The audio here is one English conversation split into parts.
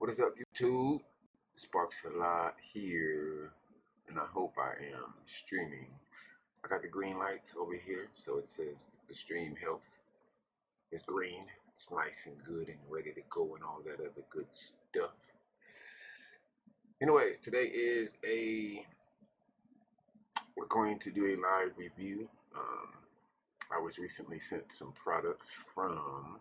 What is up, YouTube? Sparkzalot here, and I hope I am streaming. I got the green lights over here, so it says the stream health is green. It's nice and good and ready to go and all that other good stuff. Anyways, today is we're going to do a live review. I was recently sent some products from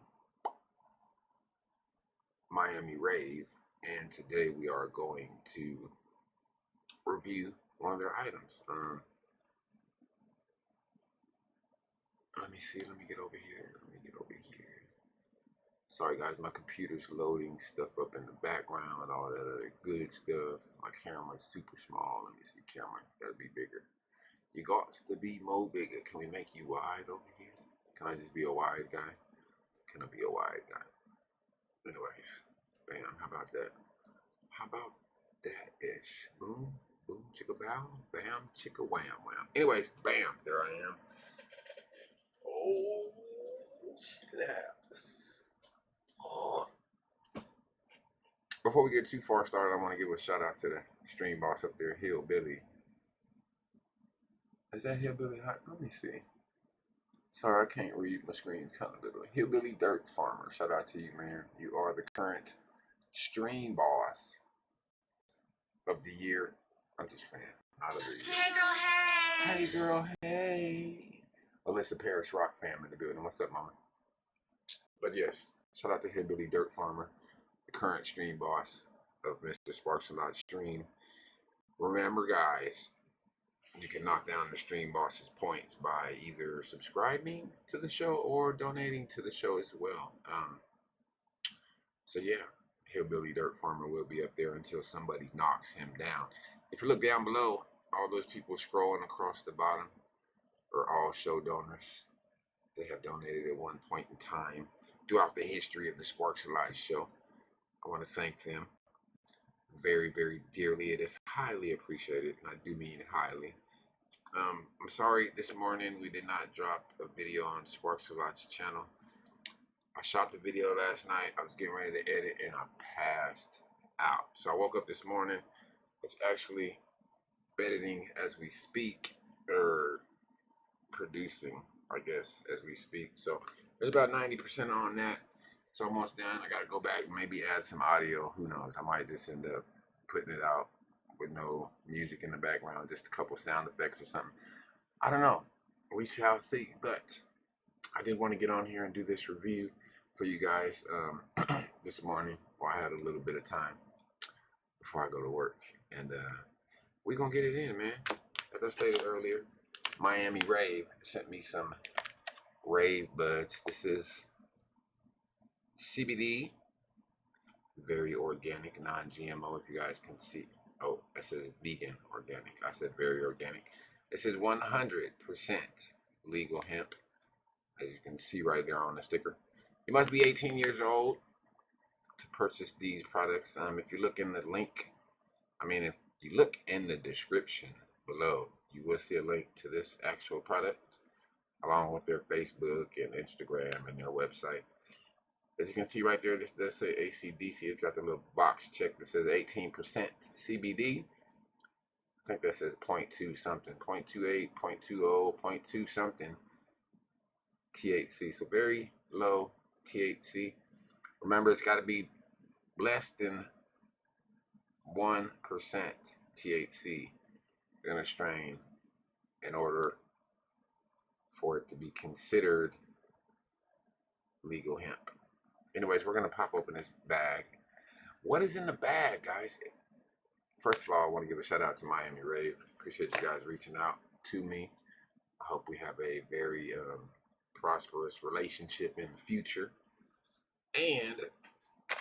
Miami Rave, and today we are going to review one of their items. Let me get over here. Sorry guys, my computer's loading stuff up in the background and all that other good stuff. My camera's super small. Let me see, camera, gotta be bigger. You got to be more bigger. Can we make you wide over here? Can I just be a wide guy? Can I be a wide guy? Anyways, bam, how about that? How about that-ish? Boom, boom, chicka bow, bam, chicka wham, wham. Anyways, bam, there I am. Oh, snaps. Oh. Before we get too far started, I want to give a shout out to the stream boss up there, Hillbilly. Is that Hillbilly hot? Let me see. Sorry, I can't read. My screen's kind of little. Hillbilly Dirt Farmer. Shout out to you, man. You are the current stream boss of the year. I'm just playing. Not of the year. Hey, girl, hey. Hey, girl, hey. Alyssa Parrish Rock fam in the building. What's up, mama? But yes, shout out to Hillbilly Dirt Farmer, the current stream boss of Mr.Sparkzalot stream. Remember, guys, you can knock down the stream boss's points by either subscribing to the show or donating to the show as well. So yeah, Hillbilly Dirt Farmer will be up there until somebody knocks him down. If you look down below, all those people scrolling across the bottom are all show donors. They have donated at one point in time throughout the history of the Sparkzalot show. I want to thank them very, very dearly. It is highly appreciated, and I do mean highly. I'm sorry this morning we did not drop a video on Sparkzalot's channel. I shot the video last night. I was getting ready to edit and I passed out. So I woke up this morning. It's actually editing as we speak, or producing, I guess, as we speak. So there's about 90% on that. It's almost done. I gotta go back and maybe add some audio. Who knows? I might just end up putting it out with no music in the background, just a couple sound effects or something. I don't know. We shall see. But I did want to get on here and do this review for you guys this morning while I had a little bit of time before I go to work. And we're going to get it in, man. As I stated earlier, Miami Rave sent me some Rave buds. This is CBD, very organic, non-GMO, if you guys can see. Oh, it says vegan organic. I said very organic. It says 100% legal hemp, as you can see right there on the sticker. You must be 18 years old to purchase these products. If you look in the link, if you look in the description below, you will see a link to this actual product, along with their Facebook and Instagram and their website. As you can see right there, this does say ACDC. It's got the little box check that says 18% CBD. I think that says 0.2 something, 0.28, 0.20, 0.2 something THC. So very low THC. Remember, it's got to be less than 1% THC in a strain in order for it to be considered legal hemp. Anyways, we're going to pop open this bag. What is in the bag, guys? First of all, I want to give a shout out to Miami Rave. Appreciate you guys reaching out to me. I hope we have a very prosperous relationship in the future. And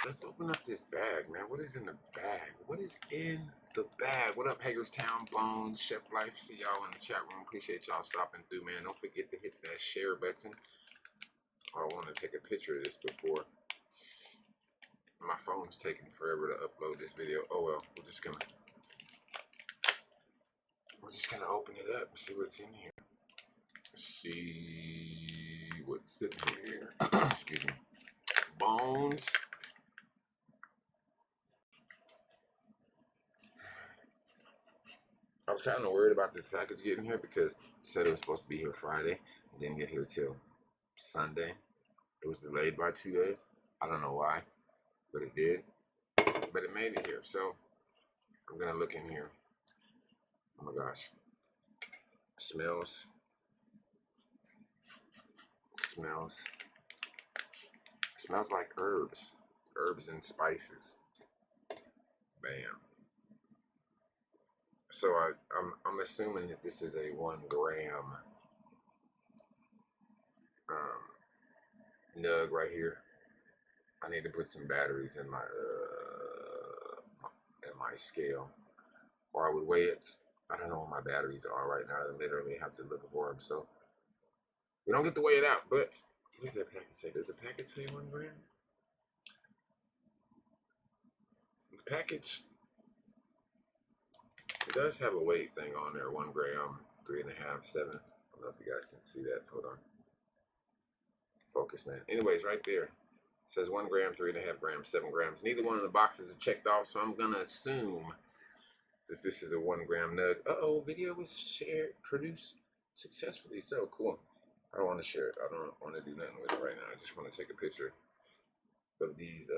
let's open up this bag, man. What is in the bag? What is in the bag? What up, Hagerstown, Bones, Chef Life? See y'all in the chat room. Appreciate y'all stopping through, man. Don't forget to hit that share button. I want to take a picture of this before. My phone's taking forever to upload this video. Oh well, we're just gonna open it up and see what's in here. See what's in here. Excuse me. Bones. I was kind of worried about this package getting here because it said it was supposed to be here Friday. It didn't get here till Sunday. It was delayed by 2 days. I don't know why, but it did. But it made it here. So I'm gonna look in here. Oh my gosh. Smells like herbs and spices. Bam. So I'm assuming that this is a 1 gram nug right here. I need to put some batteries in my scale, or I would weigh it. I don't know where my batteries are right now. I literally have to look for them. So we don't get to weigh it out. But what does that packet say? Does the packet say 1 gram? The package, it does have a weight thing on there. 1 gram, 3.5, 7. I don't know if you guys can see that. Hold on. Focus, man. Anyways, right there. It says 1 gram, 3.5 grams, 7 grams. Neither one of the boxes are checked off, so I'm gonna assume that this is a 1 gram nug. Video was produced successfully. So cool. I don't want to share it. I don't want to do nothing with it right now. I just want to take a picture of these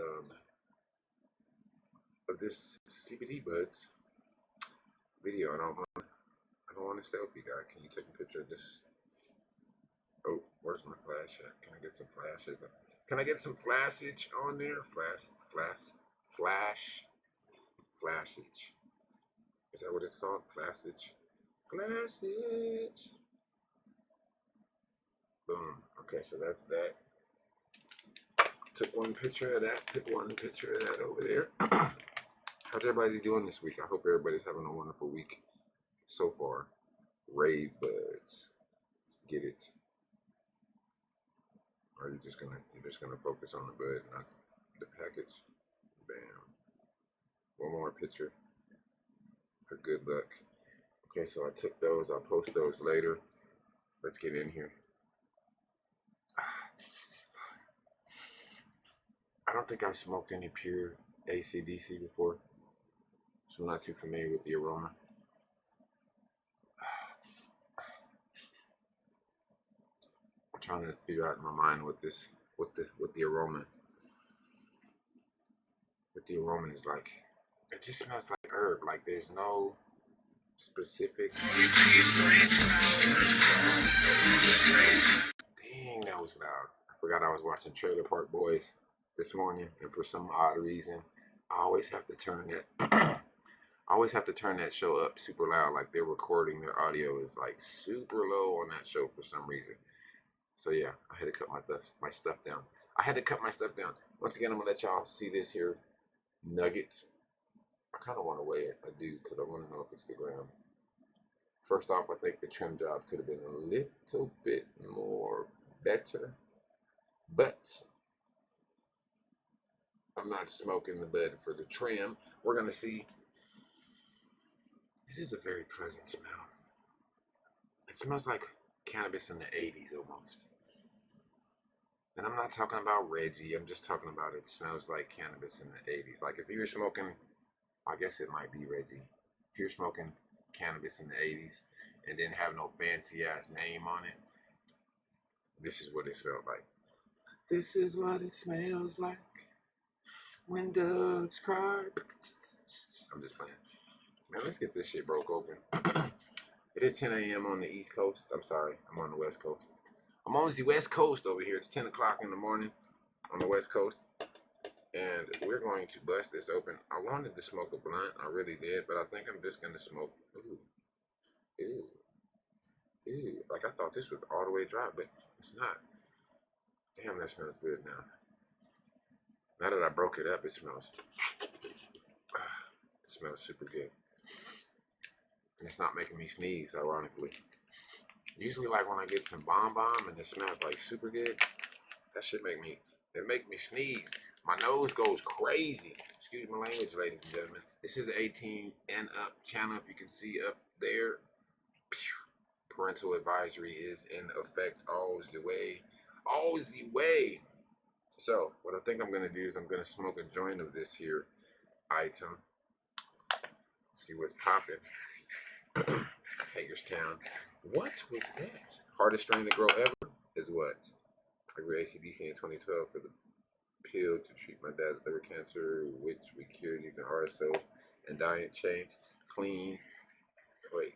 of this CBD buds video. I don't want a selfie, guy. Can you take a picture of this? Oh, where's my flash at? Can I get some flashes? Can I get some flashage on there? Flashage. Is that what it's called? Flashage. Boom. Okay, so that's that. Took one picture of that. Took one picture of that over there. How's everybody doing this week? I hope everybody's having a wonderful week so far. Rave buds. Let's get it. Or you're just gonna focus on the bud, not the package. Bam. One more picture for good luck. Okay, so I took those. I'll post those later. Let's get in here. I don't think I've smoked any pure AC/DC before, so I'm not too familiar with the aroma. I'm trying to figure out in my mind what the aroma is like. It just smells like herb. Like there's no specific. Dang, that was loud. I forgot I was watching Trailer Park Boys this morning, and for some odd reason, I always have to turn that show up super loud. Like they're recording, their audio is like super low on that show for some reason. So yeah, I had to cut my stuff down. Once again, I'm gonna let y'all see this here nuggets. I kind of want to weigh it. I do, because I want to know if it's the gram. First off, I think the trim job could have been a little bit more better, but I'm not smoking the bud for the trim. We're gonna see. It is a very pleasant smell. It smells like cannabis in the 80s almost. And I'm not talking about Reggie. I'm just talking about it smells like cannabis in the 80s. Like if you were smoking, I guess it might be Reggie. If you're smoking cannabis in the 80s and didn't have no fancy ass name on it, this is what it smelled like. This is what it smells like when doves cry. I'm just playing. Man, let's get this shit broke open. It is 10 a.m. on the East Coast. I'm sorry, I'm on the West Coast. I'm on the West Coast over here. It's 10 o'clock in the morning on the West Coast. And we're going to bust this open. I wanted to smoke a blunt. I really did. But I think I'm just going to smoke. Ew. Like I thought this was all the way dry, but it's not. Damn, that smells good now. Now that I broke it up, it smells super good. And it's not making me sneeze, ironically. Usually, like when I get some bomb and it smells like super good, that shit make me sneeze. My nose goes crazy. Excuse my language, ladies and gentlemen. This is an 18 and up channel. If you can see up there, parental advisory is in effect always the way. So what I think I'm gonna do is I'm gonna smoke a joint of this here item. See what's popping. Hagerstown. What was that? Hardest strain to grow ever is what? I grew ACDC in 2012 for the pill to treat my dad's liver cancer, which we cured using RSO and diet change. Clean, wait,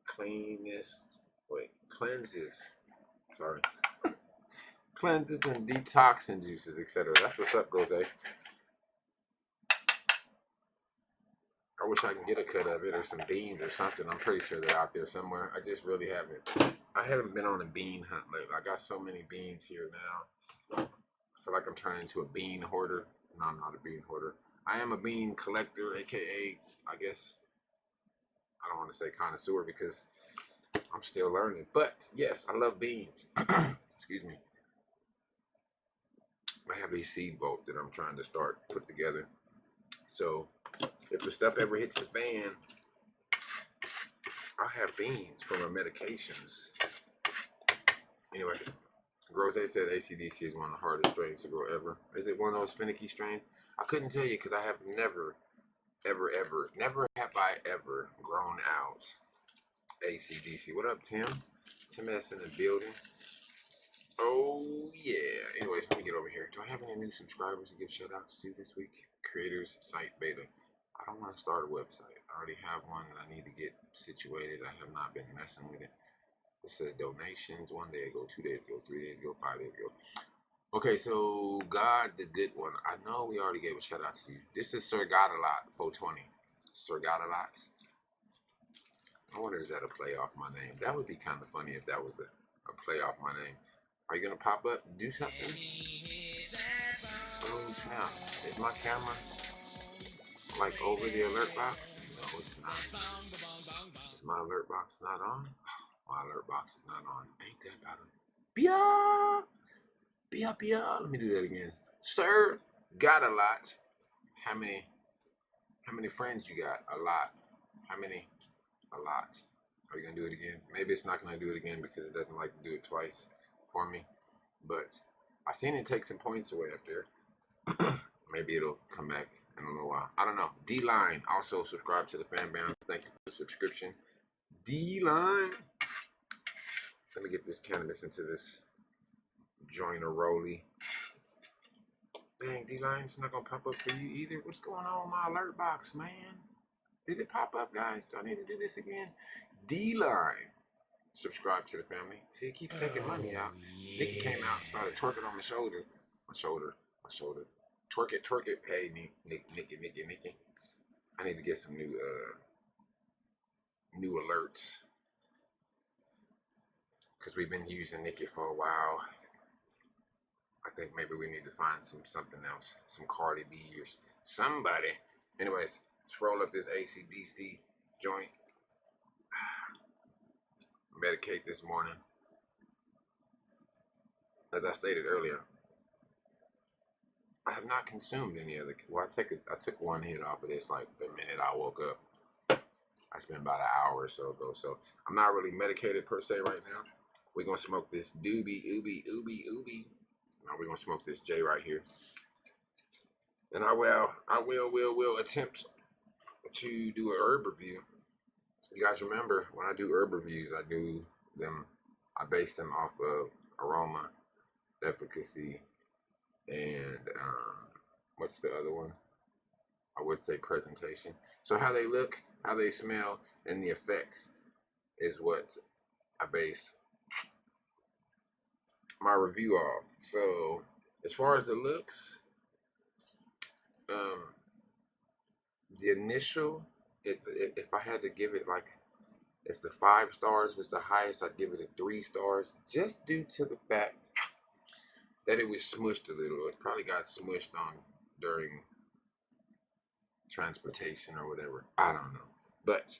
cleanest, wait, cleanses. Sorry. Cleanses and detoxing juices, etc. That's what's up, Rose. I wish I can get a cut of it or some beans or something. I'm pretty sure they're out there somewhere. I just really haven't. I haven't been on a bean hunt lately. I got so many beans here now. I feel like I'm turning into a bean hoarder. No, I'm not a bean hoarder. I am a bean collector, aka, I guess, I don't want to say connoisseur because I'm still learning. But yes, I love beans. Excuse me. I have a seed vault that I'm trying to start put together. So if the stuff ever hits the fan, I'll have beans for my medications. Anyways, Rose said ACDC is one of the hardest strains to grow ever. Is it one of those finicky strains? I couldn't tell you because I have never have I ever grown out ACDC. What up, Tim? Tim S in the building. Oh, yeah. Anyways, let me get over here. Do I have any new subscribers to give shout outs to this week? Creators, site beta. I don't want to start a website. I already have one that I need to get situated. I have not been messing with it. It says donations 1 day ago, 2 days ago, 3 days ago, 5 days ago. Okay, so God the Good One. I know we already gave a shout out to you. This is Sir God a Lot, 420. Sir God a Lot. I wonder, is that a play off my name? That would be kind of funny if that was a play off my name. Are you going to pop up and do something? Oh, snap. Is my camera like over the alert box? No, it's not. Is my alert box not on? Oh, my alert box is not on. Ain't that about it? Bia! Bia, Bia. Let me do that again. Sir, got a lot. How many friends you got? A lot. How many? A lot. Are you going to do it again? Maybe it's not going to do it again because it doesn't like to do it twice for me. But I seen it take some points away up there. Maybe it'll come back in a little while. I don't know. D-Line also subscribe to the fan band. Thank you for the subscription. D-Line. Let me get this cannabis into this joiner rolly. Dang, D-Line, it's not going to pop up for you either. What's going on with my alert box, man? Did it pop up, guys? Do I need to do this again? D-Line. Subscribe to the family. See, it keeps taking money out. Yeah. Nikki came out and started twerking on my shoulder. My shoulder. Twerk it. Hey, Nikki. I need to get some new alerts. Because we've been using Nikki for a while. I think maybe we need to find something else. Some Cardi B or somebody. Anyways, let's roll up this ACDC joint. Medicate this morning. As I stated earlier, I have not consumed any other. Well, I took one hit off of this like the minute I woke up. I spent about an hour or so ago, so I'm not really medicated per se right now. We're gonna smoke this doobie, ooby. Now we're gonna smoke this J right here, and I will attempt to do an herb review. You guys remember when I do herb reviews, I base them off of aroma, efficacy, and what's the other one? I would say presentation. So how they look, how they smell, and the effects is what I base my review off. So as far as the looks, the initial, if I had to give it like, if the 5 stars was the highest, I'd give it a 3 stars, just due to the fact that it was smushed a little. It probably got smushed on during transportation or whatever. I don't know. But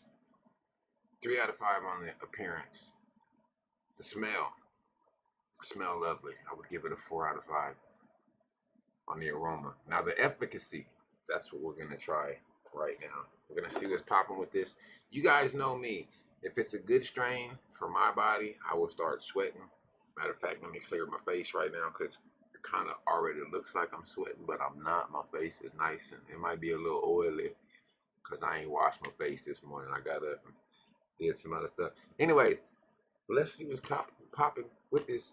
3 out of 5 on the appearance. The smell lovely. I would give it a 4 out of 5 on the aroma. Now the efficacy, that's what we're gonna try right now. We're gonna see what's popping with this. You guys know me. If it's a good strain for my body, I will start sweating. Matter of fact, let me clear my face right now because it kind of already looks like I'm sweating, but I'm not. My face is nice and it might be a little oily because I ain't washed my face this morning. I got up and did some other stuff. Anyway, let's see what's popping with this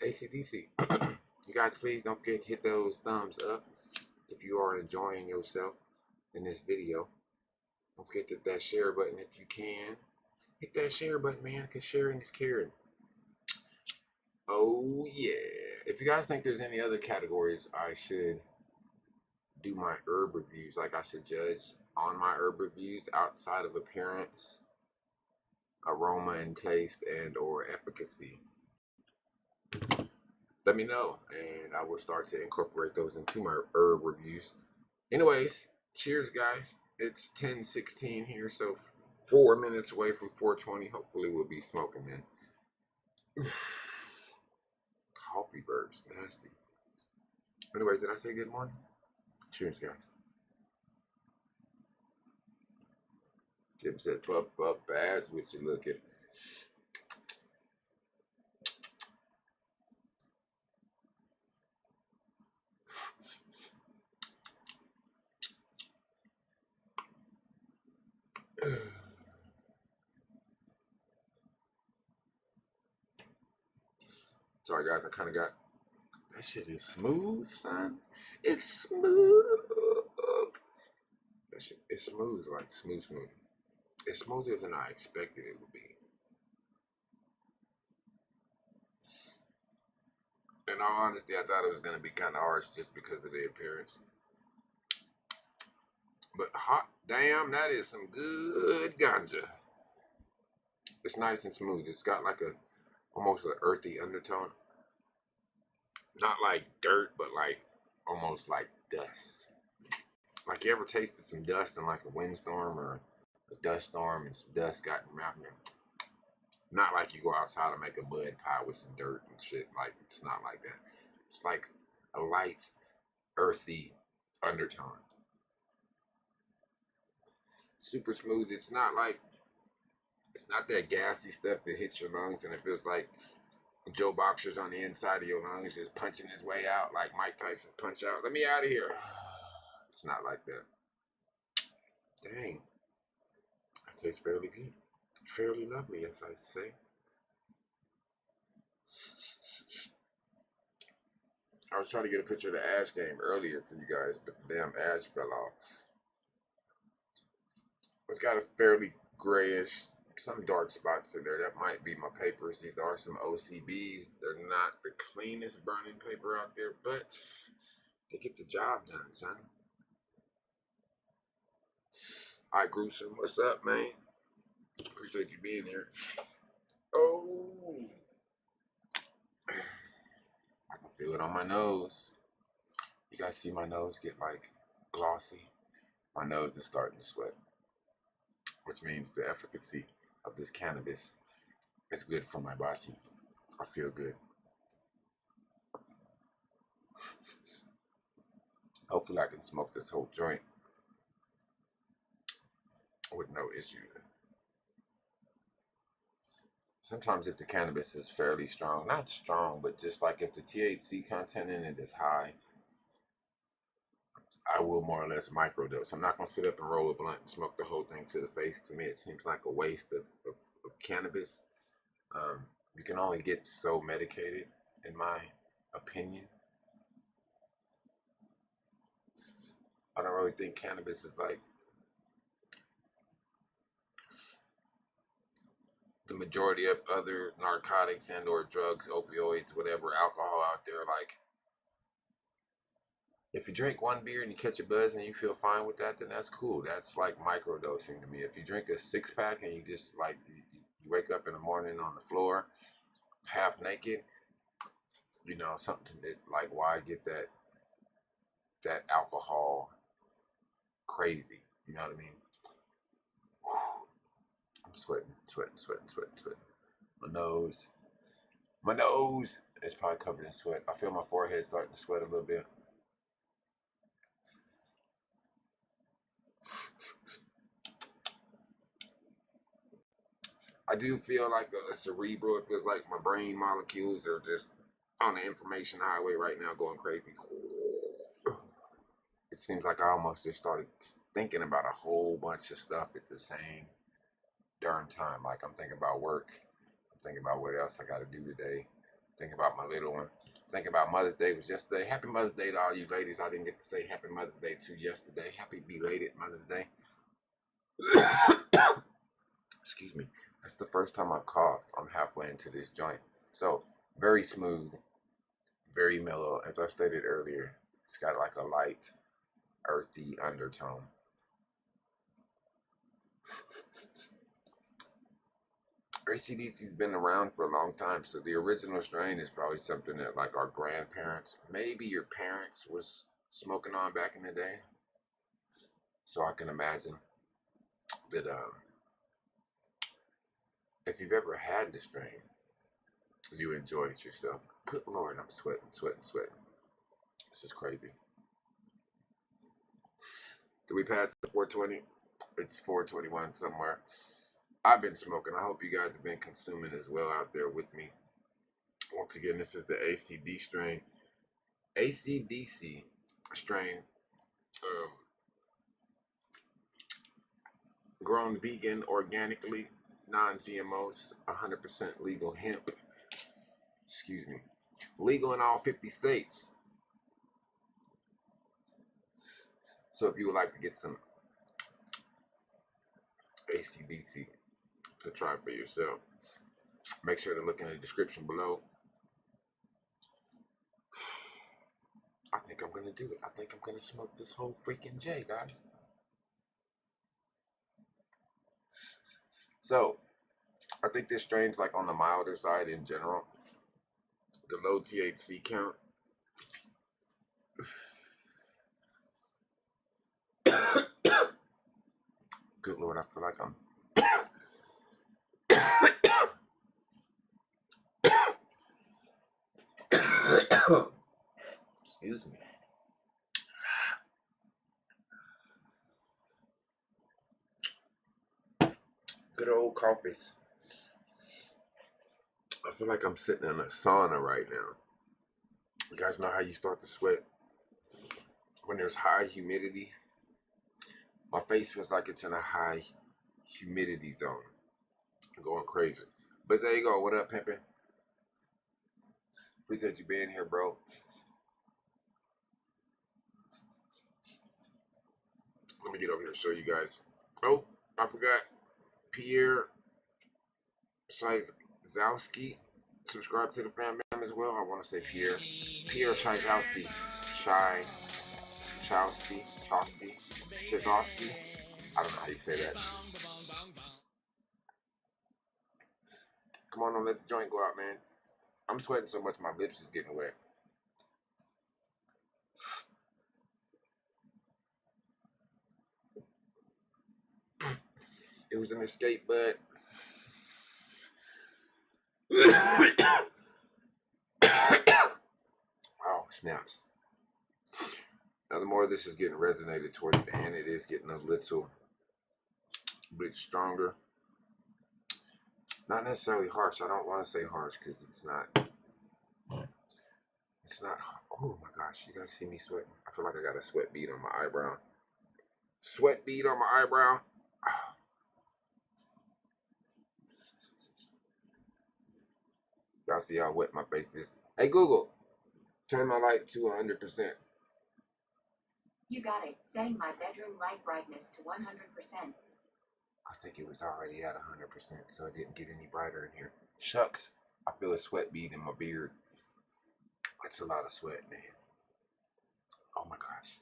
ACDC. You guys, please don't forget to hit those thumbs up if you are enjoying yourself in this video. Don't forget to hit that share button if you can. Hit that share button, man, because sharing is caring. Oh, yeah. If you guys think there's any other categories I should do my herb reviews, like I should judge on my herb reviews outside of appearance, aroma and taste, and or efficacy, let me know, and I will start to incorporate those into my herb reviews. Anyways, cheers, guys. It's 10:16 here, so 4 minutes away from 4:20. Hopefully we'll be smoking then. Coffee burps, nasty. Anyways, did I say good morning? Cheers, guys. Tim said, puff, puff, ass, what you looking? Sorry, guys, I kind of got... That shit is smooth, son. It's smooth. That shit is smooth, like smooth. It's smoother than I expected it would be. In all honesty, I thought it was going to be kind of harsh just because of the appearance. But hot damn, that is some good ganja. It's nice and smooth. It's got like a almost an earthy undertone. Not like dirt, but like almost like dust. Like you ever tasted some dust in like a windstorm or a dust storm and some dust got in your mouth? Not like you go outside and make a bud pie with some dirt and shit. Like, it's not like that. It's like a light, earthy undertone. Super smooth. It's not that gassy stuff that hits your lungs and it feels like Joe Boxer's on the inside of your lungs just punching his way out like Mike Tyson punch out. Let me out of here. It's not like that. Dang. That tastes fairly good. Fairly lovely, as I say. I was trying to get a picture of the ash game earlier for you guys, but the damn ash fell off. It's got a fairly grayish, some dark spots in there. That might be my papers. These are some OCBs. They're not the cleanest burning paper out there, but they get the job done, son. Hi, Gruesome. What's up, man? Appreciate you being here. Oh, I can feel it on my nose. You guys see my nose get like glossy? My nose is starting to sweat, which means the efficacy of this cannabis is good for my body. I feel good. Hopefully I can smoke this whole joint with no issue. Sometimes if the cannabis is fairly strong, not strong, but just like if the THC content in it is high, I will more or less microdose. I'm not going to sit up and roll a blunt and smoke the whole thing to the face. To me, it seems like a waste of cannabis. You can only get so medicated, in my opinion. I don't really think cannabis is like the majority of other narcotics and or drugs, opioids, whatever, alcohol out there. Like, if you drink one beer and you catch a buzz and you feel fine with that, then that's cool. That's like microdosing to me. If you drink a 6-pack and you just like, you wake up in the morning on the floor, half naked, you know, something that, like, why get that alcohol crazy? You know what I mean? Whew. I'm sweating. My nose is probably covered in sweat. I feel my forehead starting to sweat a little bit. I do feel like a cerebral. It feels like my brain molecules are just on the information highway right now going crazy. It seems like I almost just started thinking about a whole bunch of stuff at the same darn time. Like I'm thinking about work. I'm thinking about what else I got to do today. Thinking about my little one. Thinking about Mother's Day was yesterday. Happy Mother's Day to all you ladies. I didn't get to say Happy Mother's Day to yesterday. Happy belated Mother's Day. Excuse me. That's the first time I've coughed. I'm halfway into this joint. So, very smooth, very mellow. As I stated earlier, it's got like a light, earthy undertone. ACDC's been around for a long time, so the original strain is probably something that like our grandparents, maybe your parents was smoking on back in the day. So I can imagine that if you've ever had the strain, you enjoy it yourself. Good Lord, I'm sweating. This is crazy. Did we pass the 420? It's 421 somewhere. I've been smoking. I hope you guys have been consuming as well out there with me. Once again, this is the ACD strain. ACDC strain. Grown vegan, organically, non-GMOs, 100% legal hemp. Excuse me. Legal in all 50 states. So if you would like to get some ACDC to try for yourself, make sure to look in the description below. I think I'm going to do it. I think I'm going to smoke this whole freaking J, guys. So, I think this strain's like on the milder side in general. The low THC count. Good Lord, I feel like I'm... Excuse me. Good old coffees. I feel like I'm sitting in a sauna right now. You guys know how you start to sweat when there's high humidity? My face feels like it's in a high humidity zone. I'm going crazy. But there you go. What up, pimpin'? Appreciate you being here, bro. Let me get over here and show you guys. Oh, I forgot. Pierre Szajzowski. Subscribe to the fam as well. I want to say Pierre Szajzowski. Shazowski. I don't know how you say that. Come on, don't let the joint go out, man. I'm sweating so much my lips is getting wet. It was an escape, but oh, snaps. Now, the more this is getting resonated towards the end, it is getting a little bit stronger. Not necessarily harsh. I don't want to say harsh because it's not. It's not. Oh my gosh, you guys see me sweating? I feel like I got a sweat bead on my eyebrow. Sweat bead on my eyebrow. Y'all see how wet my face is? Hey Google, turn my light to 100%. You got it. Setting my bedroom light brightness to 100%. I think it was already at 100%, so it didn't get any brighter in here. Shucks, I feel a sweat bead in my beard. That's a lot of sweat, man. Oh my gosh.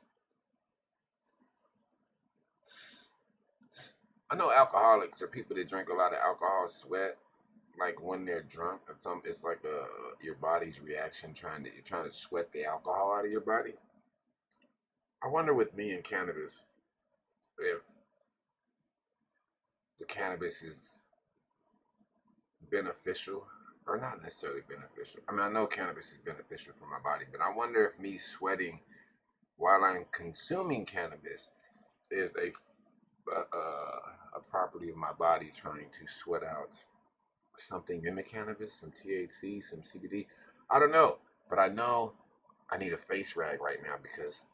I know alcoholics or people that drink a lot of alcohol sweat, like when they're drunk. It's like your body's reaction you're trying to sweat the alcohol out of your body. I wonder with me and cannabis if the cannabis is beneficial or not necessarily beneficial. I mean, I know cannabis is beneficial for my body, but I wonder if me sweating while I'm consuming cannabis is a property of my body trying to sweat out something in the cannabis, some THC, some CBD. I don't know, but I know I need a face rag right now because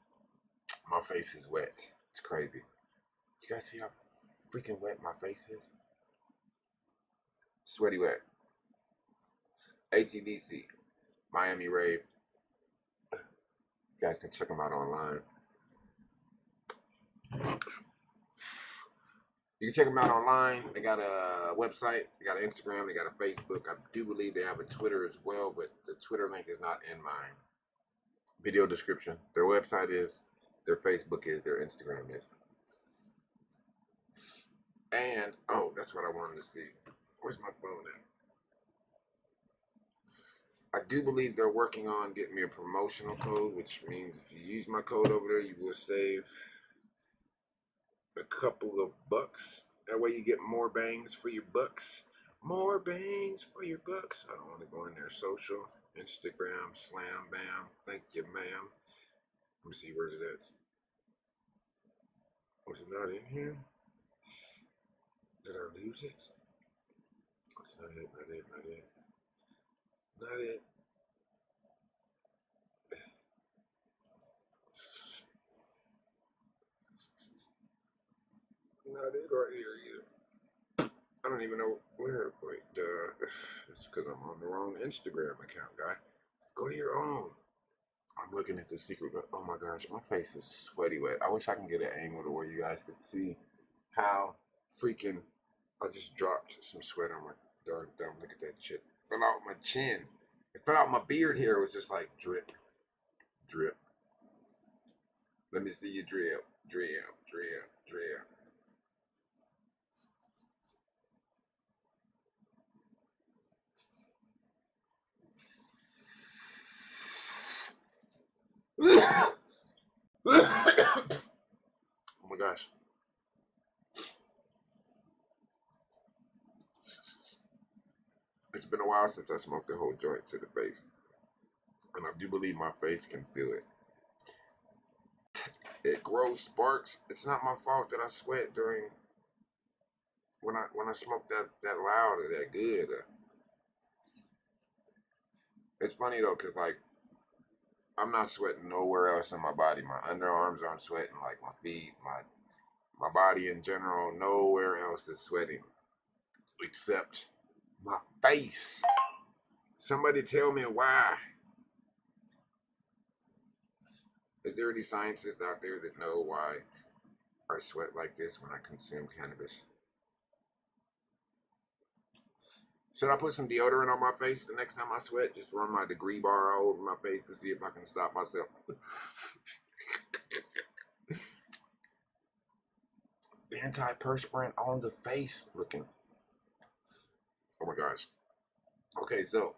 my face is wet. It's crazy. You guys see how freaking wet my face is? Sweaty Wet, AC/DC, Miami Rave. You guys can check them out online. You can check them out online. They got a website, they got an Instagram, they got a Facebook. I do believe they have a Twitter as well, but the Twitter link is not in my video description. Their website is, their Facebook is, their Instagram is. And, oh, that's what I wanted to see. Where's my phone at? I do believe they're working on getting me a promotional code, which means if you use my code over there, you will save a couple of bucks. That way you get more bangs for your bucks. More bangs for your bucks. I don't want to go in there. Social, Instagram, slam, bam. Thank you, ma'am. Let me see, where's it at? Was it not in here? Did I lose it? That's not it, not it, not it. Not it. Not it right here either. I don't even know where. Wait, that's because I'm on the wrong Instagram account, guy. Go to your own. I'm looking at the secret. Oh my gosh, my face is sweaty wet. I wish I can get an angle to where you guys could see how freaking I just dropped some sweat on my darn thumb. Look at that shit. Fell out my chin. It fell out my beard here. It was just like drip, drip. Let me see you drip, drip, drip, drip. Oh my gosh. It's been a while since I smoked a whole joint to the face. And I do believe my face can feel it. It grows sparks. It's not my fault that I sweat during when I smoke that loud or that good. It's funny though, cause like I'm not sweating nowhere else in my body. My underarms aren't sweating, like my feet, my body in general. Nowhere else is sweating except my face. Somebody tell me why. Is there any scientists out there that know why I sweat like this when I consume cannabis? Should I put some deodorant on my face the next time I sweat? Just run my degree bar all over my face to see if I can stop myself. Antiperspirant on the face looking. Oh my gosh. Okay, so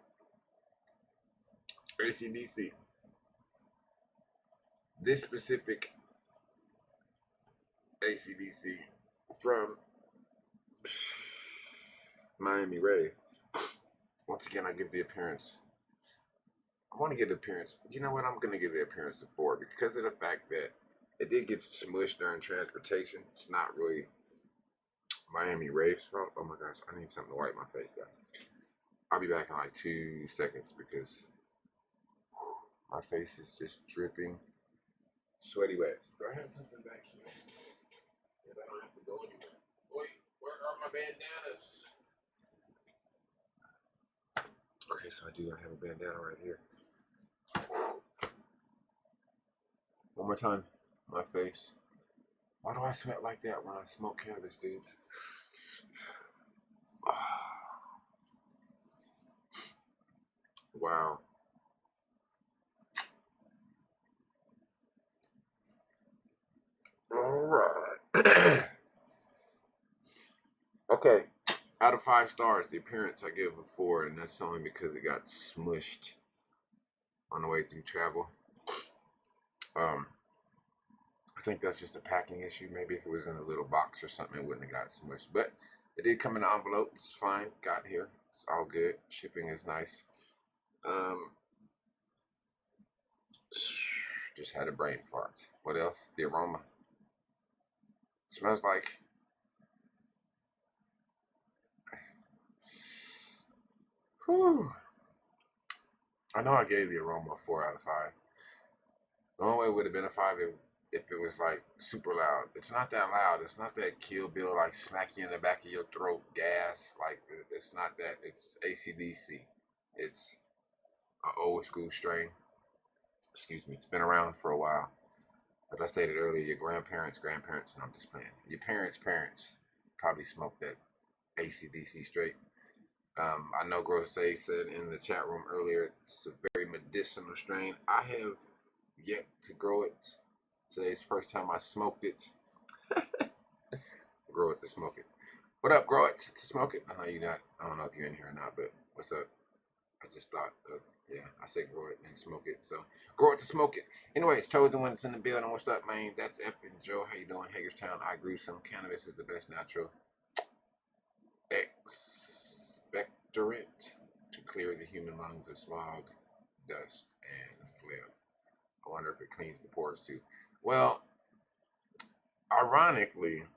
AC/DC. This specific AC/DC from Miami Rave. Once again, I give the appearance. I want to give the appearance. You know what? I'm going to give the appearance of 4 because of the fact that it did get smushed during transportation. It's not really Miami Rave's fault. Oh my gosh, I need something to wipe my face, guys. I'll be back in like 2 seconds because my face is just dripping sweaty wet. Do I have something back here? If I don't have to go anywhere. Wait, where are my bandanas? Okay, so I have a bandana right here. One more time, my face. Why do I sweat like that when I smoke cannabis, dudes? Wow. All right. Okay. Out of 5 stars, the appearance I give a 4, and that's only because it got smushed on the way through travel. I think that's just a packing issue. Maybe if it was in a little box or something, it wouldn't have got smushed. But it did come in an envelope. It's fine. Got here. It's all good. Shipping is nice. Just had a brain fart. What else? The aroma. It smells like... Whew. I know I gave the aroma a 4 out of 5. The only way it would have been a 5 if if it was like super loud. It's not that loud. It's not that Kill Bill like smack you in the back of your throat gas. Like it's not that. It's AC/DC. It's an old school strain. Excuse me. It's been around for a while. As I stated earlier, your grandparents, and I'm just playing. Your parents probably smoked that AC/DC straight. I know Grosse said in the chat room earlier, it's a very medicinal strain. I have yet to grow it. Today's the first time I smoked it. Grow it to smoke it. What up, grow it to smoke it? I know you're not, I don't know if you're in here or not, but what's up? I just thought of, yeah, I said grow it and smoke it. So grow it to smoke it. Anyways, chosen one that's in the building. What's up, man? That's F and Joe. How you doing? Hagerstown. I grew some cannabis. Is the best natural expectorant to clear the human lungs of smog, dust, and phlegm. I wonder if it cleans the pores too. Well, ironically,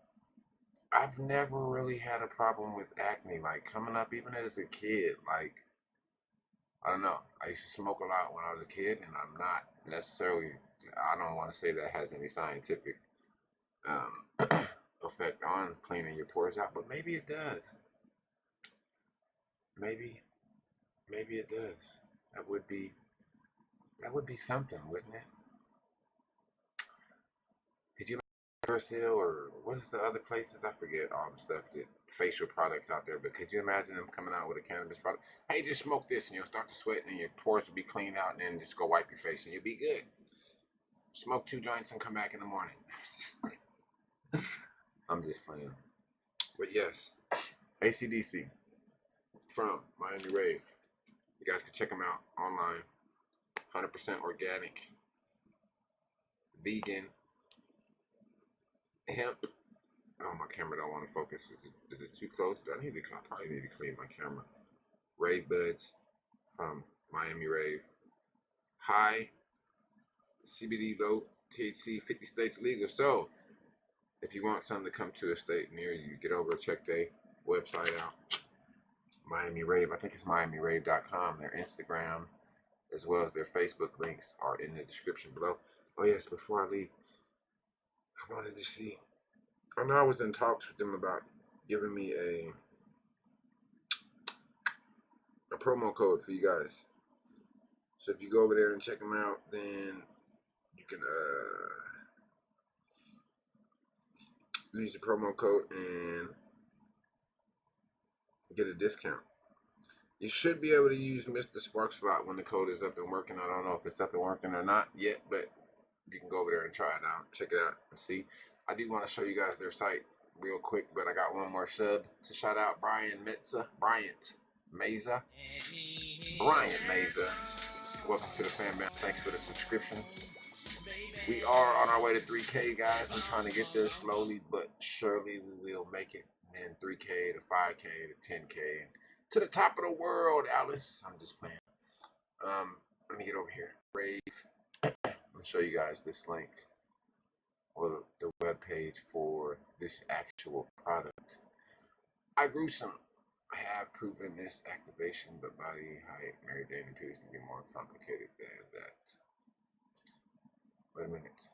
I've never really had a problem with acne. Like coming up, even as a kid, like I don't know. I used to smoke a lot when I was a kid, and I'm not necessarily. I don't want to say that has any scientific effect on cleaning your pores out, but maybe it does. Maybe it does. That would be something, wouldn't it? Could you imagine or what is the other places? I forget all the stuff that facial products out there, but could you imagine them coming out with a cannabis product? Hey, just smoke this and you'll start to sweat and your pores will be cleaned out, and then just go wipe your face and you'll be good. Smoke 2 joints and come back in the morning. I'm just playing. But yes, AC/DC from Miami Rave. You guys can check them out online. 100% organic, vegan, hemp. Oh, my camera don't want to focus. Is it too close? I probably need to clean my camera. Rave Budz from Miami Rave. High CBD, low THC, 50 states legal. So, if you want something to come to a state near you, get over, check their website out. Miami Rave. I think it's miamirave.com. Their Instagram, as well as their Facebook links, are in the description below. Oh yes, before I leave, I wanted to see. I know I was in talks with them about giving me a promo code for you guys. So if you go over there and check them out, then you can use the promo code and get a discount. You should be able to use mr.sparkzalot when the code is up and working. I don't know if it's up and working or not yet, but you can go over there and try it out, check it out, and see. I do want to show you guys their site real quick, but I got one more sub to shout out. Bryant Meza. Welcome to the fan base. Thanks for the subscription. We are on our way to 3K, guys. I'm trying to get there slowly, but surely we will make it. And 3K to 5K to 10K to the top of the world, Alice. I'm just playing. Let me get over here. Rave. I'm gonna show you guys this link or the web page for this actual product. I grew some. I have proven this activation, but body height, Mary Jane appears to be more complicated than that. Wait a minute.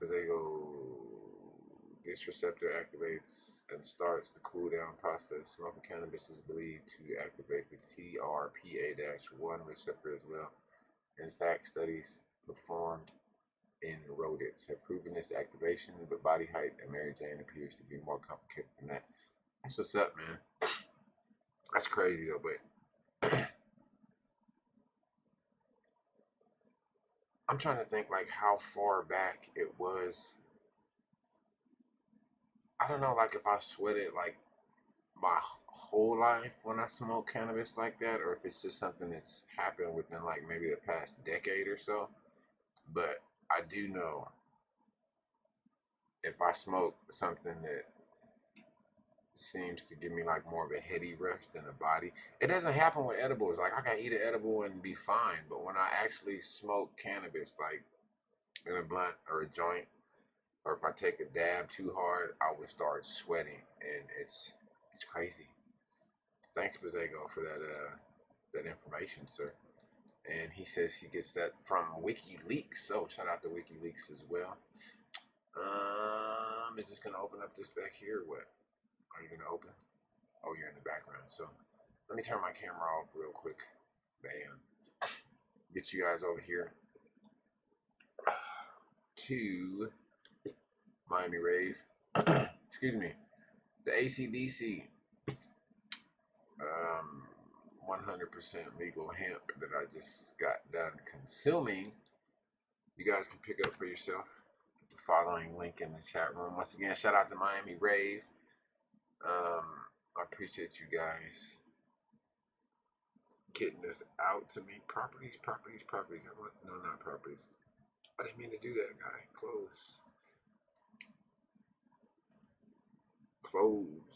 This receptor activates and starts the cool down process. Smoking cannabis is believed to activate the TRPA-1 receptor as well. In fact, studies performed in rodents have proven this activation, but body height and Mary Jane appears to be more complicated than that. That's what's up, man. That's crazy though, but I'm trying to think like how far back it was. I don't know, like if I sweated like my whole life when I smoke cannabis like that, or if it's just something that's happened within like maybe the past decade or so. But I do know if I smoke something that seems to give me like more of a heady rush than a body. It doesn't happen with edibles. Like I can eat an edible and be fine, but when I actually smoke cannabis, like in a blunt or a joint, or if I take a dab too hard, I would start sweating, and it's crazy. Thanks, Bazego, for that information, sir. And he says he gets that from WikiLeaks, so shout out to WikiLeaks as well. Is this gonna open up this back here? What? Are you gonna open? Oh, you're in the background. So let me turn my camera off real quick. Bam. Get you guys over here to Miami Rave. Excuse me. The ACDC 100% legal hemp that I just got done consuming. You guys can pick up for yourself. The following link in the chat room. Once again, shout out to Miami Rave. I appreciate you guys getting this out to me. Properties. No, not properties. I didn't mean to do that, guy. Close.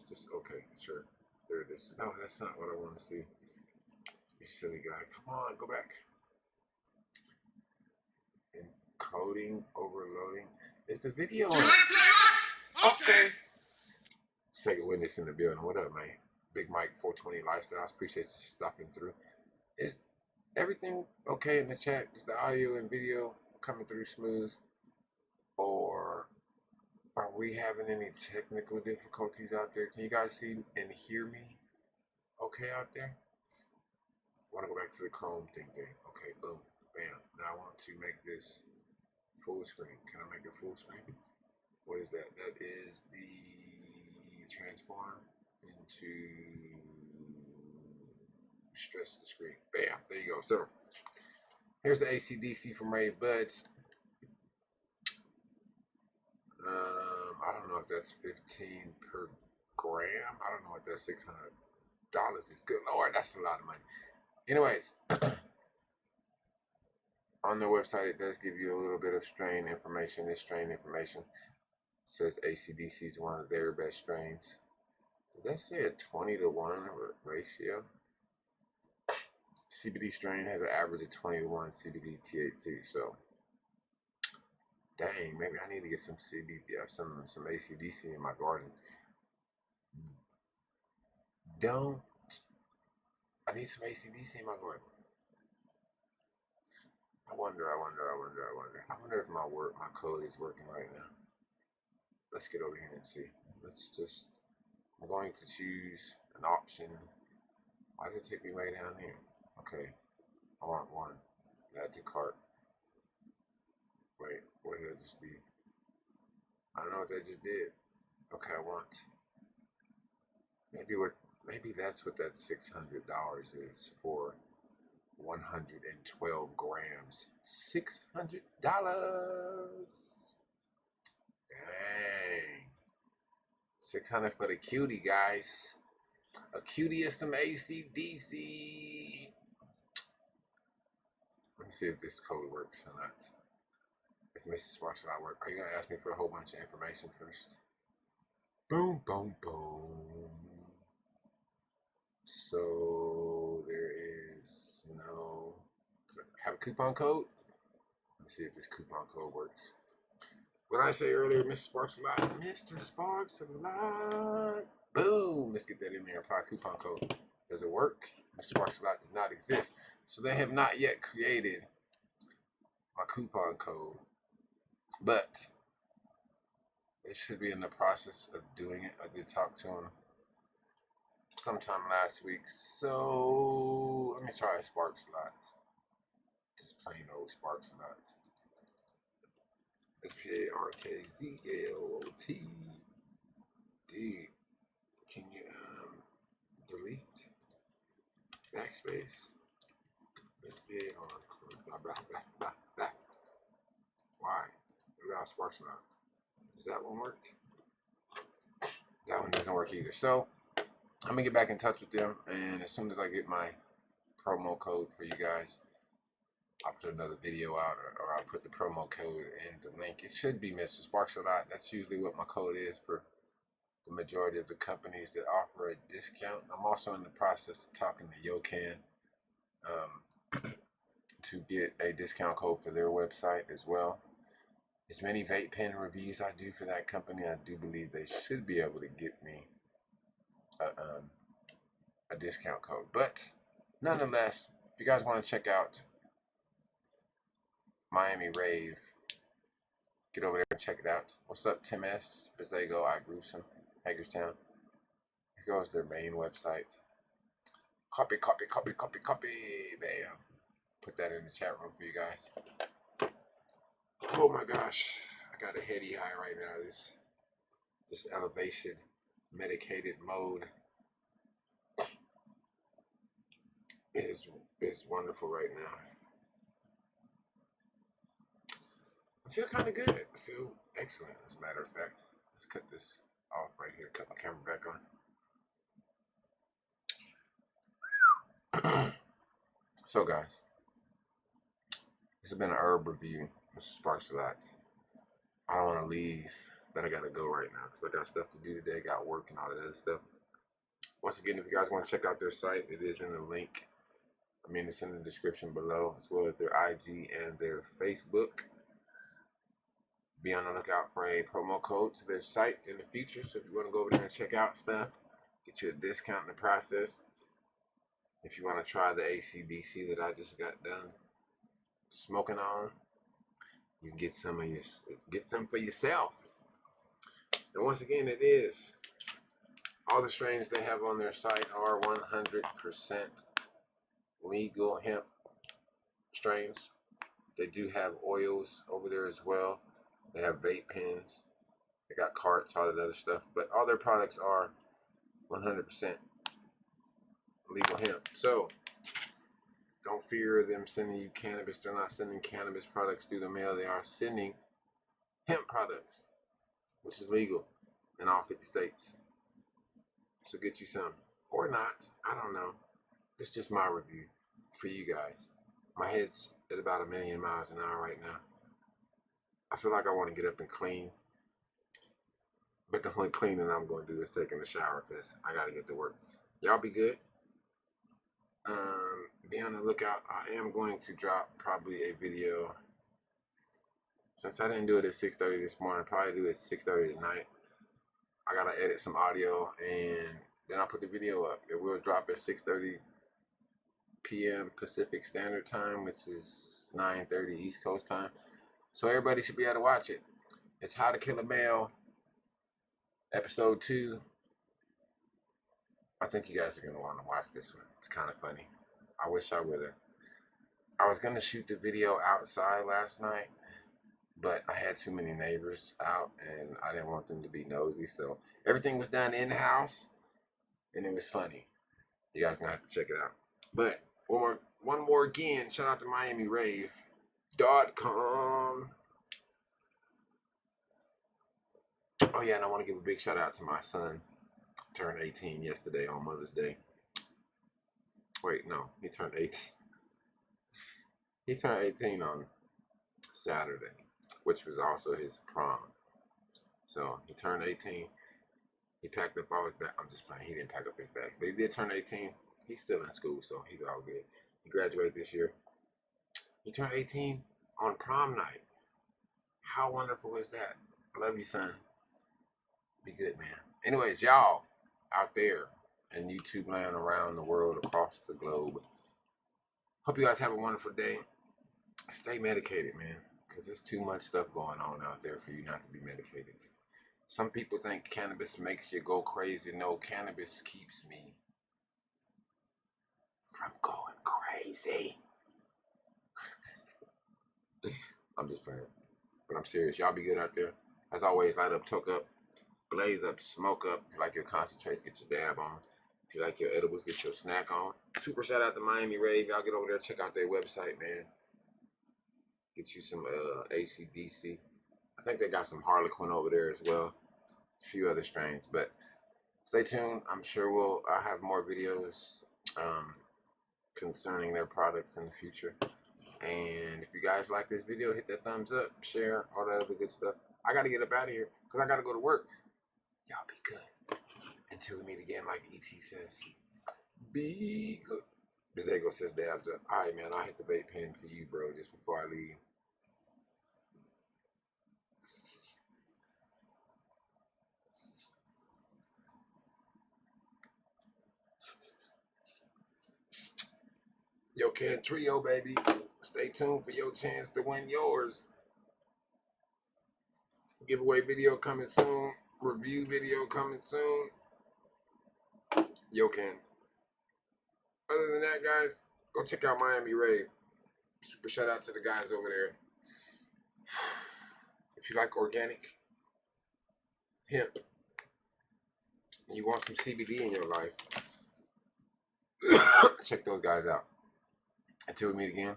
Just okay, sure. There it is. No, that's not what I want to see. You silly guy. Come on, go back. Encoding, overloading. Is the video on? Okay. Second witness in the building. What up, man? Big Mike 420 Lifestyles. Appreciate you stopping through. Is everything okay in the chat? Is the audio and video coming through smooth? Or are we having any technical difficulties out there? Can you guys see and hear me okay out there? I want to go back to the Chrome thing. Okay, boom, bam. Now I want to make this full screen. Can I make it full screen? What is that? That is the transform into stress the screen. Bam, there you go. So here's the ACDC from Rave Budz. I don't know if that's 15 per gram. I don't know what that $600 is. Good Lord, that's a lot of money. Anyways, on their website, it does give you a little bit of strain information. This strain information says ACDC is one of their best strains. Did that say a 20-to-1 ratio? CBD strain has an average of 20-to-1 CBD THC. So, dang, maybe I need to get some CBD, some ACDC in my garden. I need some ACDC in my garden. I wonder if my code is working right now. Let's get over here and see. I'm going to choose an option. Why did it take me way down here? Okay, I want one. Add to cart. Wait, what did I just do? I don't know what that just did. Okay, I want. Maybe that's what that $600 is for 112 grams. $600. Dang. 600 for the cutie, guys. A cutie is some ACDC. Let me see if this code works or not. If mr.sparkzalot works. Are you going to ask me for a whole bunch of information first? Boom, boom, boom. So there is no. Have a coupon code? Let me see if this coupon code works. What did I say earlier, Mr. Sparkzalot? Mr. Sparkzalot. Boom. Let's get that in there. Apply coupon code. Does it work? Mr. Sparkzalot does not exist. So they have not yet created my coupon code. But they should be in the process of doing it. I did talk to them sometime last week. So let me try Sparkzalot. Just plain old Sparkzalot. SPARKZALOT. Dude, can you delete backspace? Why? What about Sparkzalot? Does that one work? That one doesn't work either. So I'm gonna get back in touch with them, and as soon as I get my promo code for you guys, I'll put another video out, or I'll put the promo code and the link. It should be Mr. Sparkzalot. That's usually what my code is for the majority of the companies that offer a discount. I'm also in the process of talking to Yocan to get a discount code for their website as well. As many vape pen reviews I do for that company, I do believe they should be able to get me a discount code. But nonetheless, if you guys want to check out Miami Rave, Get over there and check it out. What's up, Tim S? Bezego, I Gruesome, Hagerstown. Here goes their main website. Copy. Bam. Put that in the chat room for you guys. Oh my gosh, I got a heady high right now. This elevation medicated mode is wonderful right now. I feel kind of good. I feel excellent, as a matter of fact. Let's cut this off right here. Cut my camera back on. So, guys, this has been an herb review, mr.sparkzalot. I don't want to leave, but I got to go right now because I got stuff to do today. Got work and all that other stuff. Once again, if you guys want to check out their site, it is in the link. I mean, it's in the description below, as well as their IG and their Facebook. Be on the lookout for a promo code to their site in the future. So if you want to go over there and check out stuff, get you a discount in the process. If you want to try the ACDC that I just got done smoking on, you can get some for yourself. And once again, it is all the strains they have on their site are 100% legal hemp strains. They do have oils over there as well. They have vape pens. They got carts, all that other stuff. But all their products are 100% legal hemp. So don't fear them sending you cannabis. They're not sending cannabis products through the mail. They are sending hemp products, which is legal in all 50 states. So get you some. Or not. I don't know. It's just my review for you guys. My head's at about 1,000,000 miles an hour right now. I feel like I want to get up and clean. But the only cleaning I'm going to do is taking a shower because I got to get to work. Y'all be good. Be on the lookout. I am going to drop probably a video. Since I didn't do it at 6:30 this morning, probably do it at 6:30 tonight. I got to edit some audio and then I'll put the video up. It will drop at 6:30 p.m. Pacific Standard Time, which is 9:30 East Coast time. So everybody should be able to watch it. It's How to Kill a Male, episode 2. I think you guys are going to want to watch this one. It's kind of funny. I wish I would have. I was going to shoot the video outside last night, but I had too many neighbors out, and I didn't want them to be nosy. So everything was done in-house, and it was funny. You guys going to have to check it out. But one more again, shout out to MiamiRave.com. Oh, yeah, and I want to give a big shout out to my son. Turned 18 yesterday on Mother's Day. Wait, no, he turned 18. He turned 18 on Saturday, which was also his prom. So he turned 18. He packed up all his bags. I'm just playing. He didn't pack up his bags, but he did turn 18. He's still in school, so he's all good. He graduated this year. He turned 18 on prom night. How wonderful is that? I love you, son. Be good, man. Anyways, y'all out there in YouTube land, around the world, across the globe, hope you guys have a wonderful day. Stay medicated, man, because there's too much stuff going on out there for you not to be medicated. Some people think cannabis makes you go crazy. No, cannabis keeps me from going crazy. I'm just playing, but I'm serious. Y'all be good out there. As always, light up, toke up, blaze up, smoke up. If you like your concentrates, get your dab on. If you like your edibles, get your snack on. Super shout out to Miami Rave. Y'all get over there, check out their website, man. Get you some ACDC. I think they got some Harlequin over there as well. A few other strains, but stay tuned. I'm sure I'll have more videos concerning their products in the future. And if you guys like this video, hit that thumbs up, share, all that other good stuff. I got to get up out of here because I got to go to work. Y'all be good. Until we meet again, like ET says, be good. Bezego says dabs up. All right, man, I'll hit the vape pen for you, bro, just before I leave. Yo, Can Trio, baby. Stay tuned for your chance to win yours. Giveaway video coming soon. Review video coming soon. Yo, Ken. Other than that, guys, go check out Miami Rave. Super shout out to the guys over there. If you like organic hemp and you want some CBD in your life, check those guys out. Until we meet again,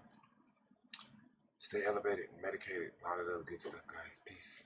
stay elevated and medicated. A lot of other good stuff, guys. Peace.